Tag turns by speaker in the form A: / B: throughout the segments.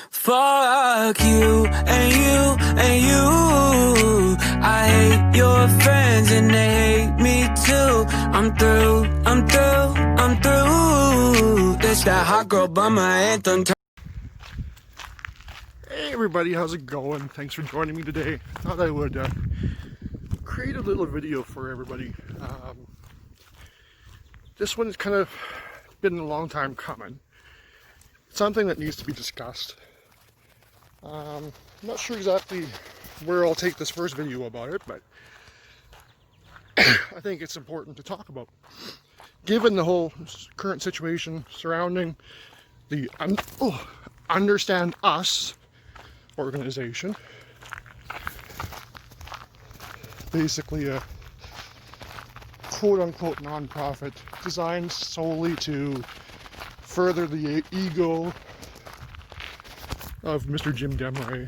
A: Fuck you and you and you. I hate your friends and they hate me too. I'm through. It's that hot girl bummer anthem.
B: Hey everybody, how's it going? Thanks for joining me today. Thought I would create a little video for everybody. This one's kind of been a long time coming. Something that needs to be discussed. I'm not sure exactly where I'll take this first video about it, but I think it's important to talk about. Given the whole current situation surrounding the UnderstandUs organization, basically a quote-unquote non-profit designed solely to further the ego of Mr. Jim Demeray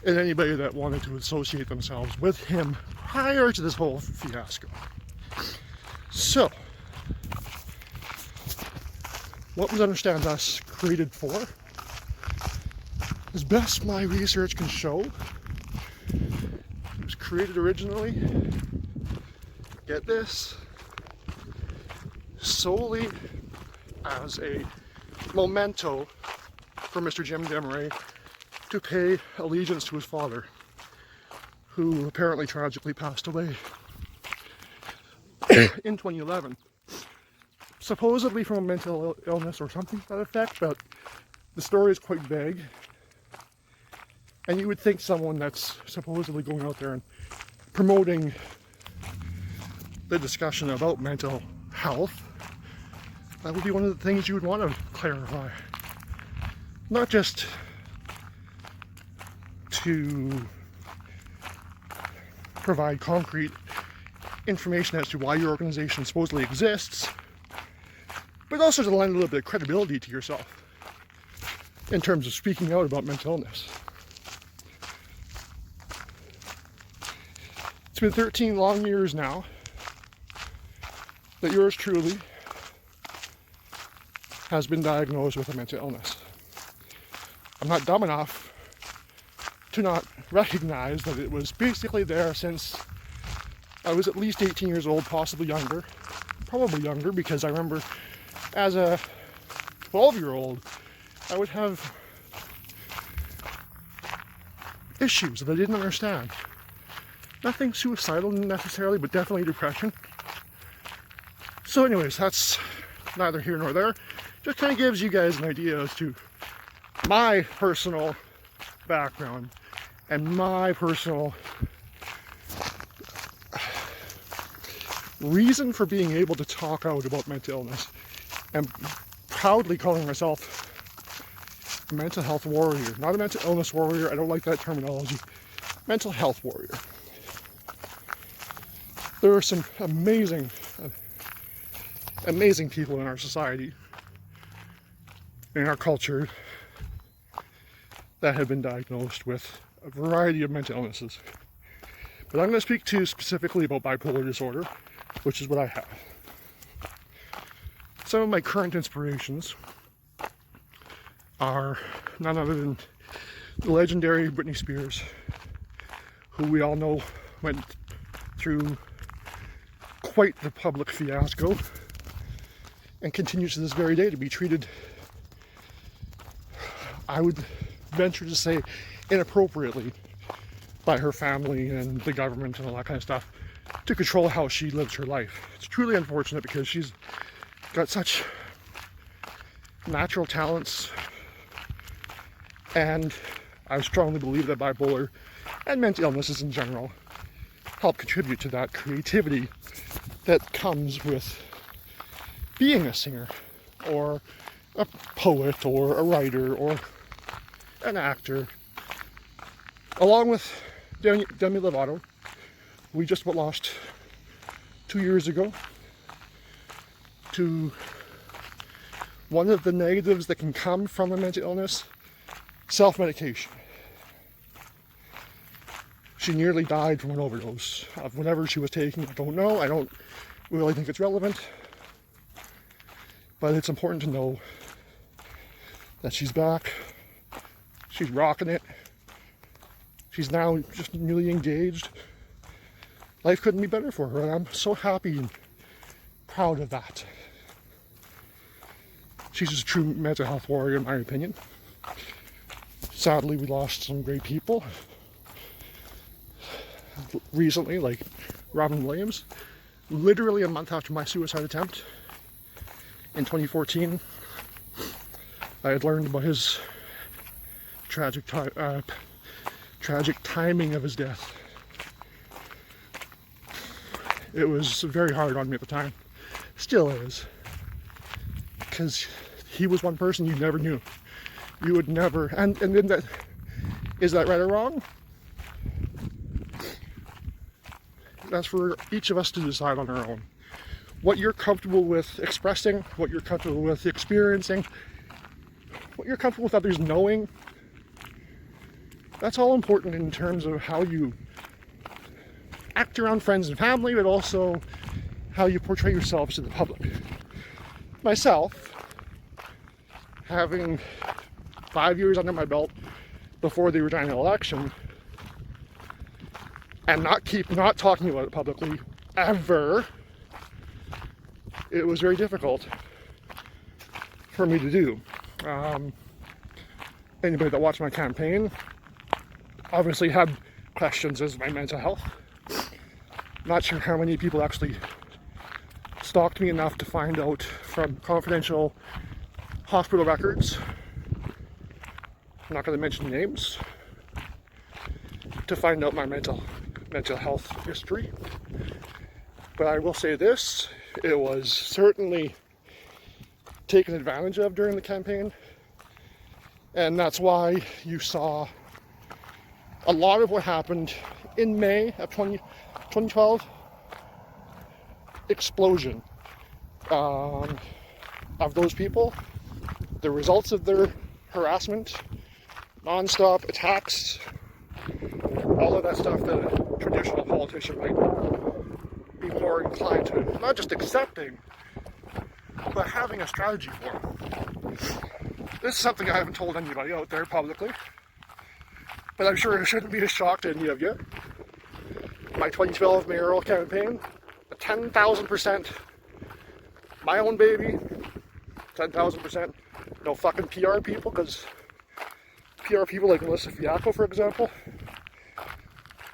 B: and anybody that wanted to associate themselves with him prior to this whole fiasco. So, what was Understand Us created for? As best my research can show, it was created originally, get this, solely as a memento for Mr. Jim Demeray to pay allegiance to his father, who apparently tragically passed away in 2011. Supposedly from a mental illness or something to that effect, but the story is quite vague. And you would think someone that's supposedly going out there and promoting the discussion about mental health, that would be one of the things you would want to clarify. Not just to provide concrete information as to why your organization supposedly exists, but also to lend a little bit of credibility to yourself in terms of speaking out about mental illness. It's been 13 long years now that yours truly has been diagnosed with a mental illness. I'm not dumb enough to not recognize that it was basically there since I was at least 18 years old, possibly younger. Probably younger, because I remember as a 12-year-old, I would have issues that I didn't understand. Nothing suicidal necessarily, but definitely depression. So anyways, that's neither here nor there. Just kind of gives you guys an idea as to my personal background and my personal reason for being able to talk out about mental illness and proudly calling myself a mental health warrior. Not a mental illness warrior, I don't like that terminology. Mental health warrior. There are some amazing people in our society, in our culture, that have been diagnosed with a variety of mental illnesses. But I'm going to speak to specifically about bipolar disorder, which is what I have. Some of my current inspirations are none other than the legendary Britney Spears, who we all know went through quite the public fiasco and continues to this very day to be treated, I would venture to say, inappropriately by her family and the government and all that kind of stuff to control how she lives her life. It's truly unfortunate because she's got such natural talents, and I strongly believe that bipolar and mental illnesses in general help contribute to that creativity that comes with being a singer or a poet or a writer or an actor. Along with Demi Lovato, we just lost 2 years ago to one of the negatives that can come from a mental illness: self-medication. She nearly died from an overdose of whatever she was taking. I don't know. I don't really think it's relevant. But it's important to know that she's back. She's rocking it. She's now just newly engaged. Life couldn't be better for her, and I'm so happy and proud of that. She's just a true mental health warrior, in my opinion. Sadly, we lost some great people recently, like Robin Williams. Literally a month after my suicide attempt in 2014, I had learned about his tragic timing of his death. It was very hard on me at the time. Still is. Because he was one person you never knew. You would never, and then that, is that right or wrong? That's for each of us to decide on our own. What you're comfortable with expressing, what you're comfortable with experiencing, what you're comfortable with others knowing, that's all important in terms of how you act around friends and family, but also how you portray yourselves to the public. Myself, having 5 years under my belt before the Regina election, and not talking about it publicly ever, it was very difficult for me to do. Anybody that watched my campaign obviously had questions as my mental health. Not sure how many people actually stalked me enough to find out from confidential hospital records, I'm not going to mention names, to find out my mental health history. But I will say this, it was certainly taken advantage of during the campaign, and that's why you saw a lot of what happened in May of 2012, explosion of those people, the results of their harassment, non-stop attacks, all of that stuff that a traditional politician might be more inclined to not just accepting, but having a strategy for. This is something I haven't told anybody out there publicly, but I'm sure it shouldn't be a shock to any of you. My 2012 mayoral campaign, 10,000%, my own baby, 10,000%, no fucking PR people, because PR people like Melissa Fiacco, for example,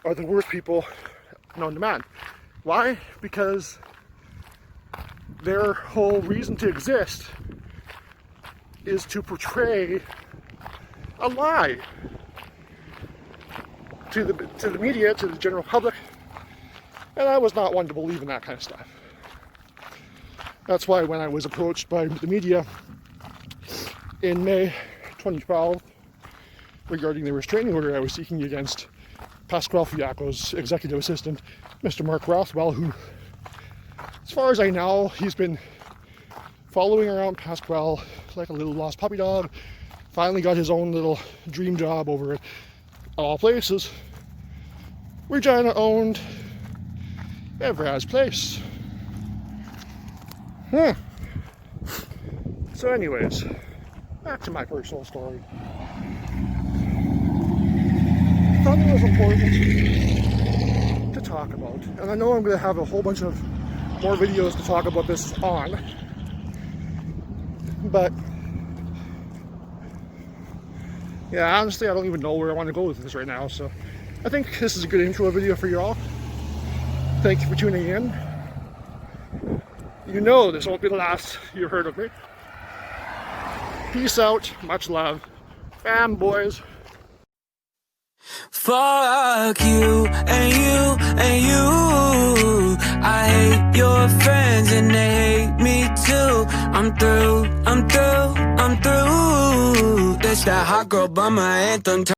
B: are the worst people known to man. Why? Because their whole reason to exist is to portray a lie to the media, to the general public, and I was not one to believe in that kind of stuff. That's why when I was approached by the media in May 2012 regarding the restraining order I was seeking against Pasquale Fiacco's executive assistant, Mr. Mark Rothwell, who, as far as I know, he's been following around Pasquale like a little lost puppy dog, finally got his own little dream job over at all places, Regina-owned Evraz Place. So anyways, back to my personal story. I thought it was important to talk about, and I know I'm going to have a whole bunch of more videos to talk about this on, but yeah, honestly, I don't even know where I want to go with this right now, so I think this is a good intro video for you all. Thank you for tuning in. You know this won't be the last you've heard of me. Peace out, much love, fam boys.
A: Fuck you and you and you. I hate your friends and they hate me too. I'm through. That's that hot girl bummer anthem.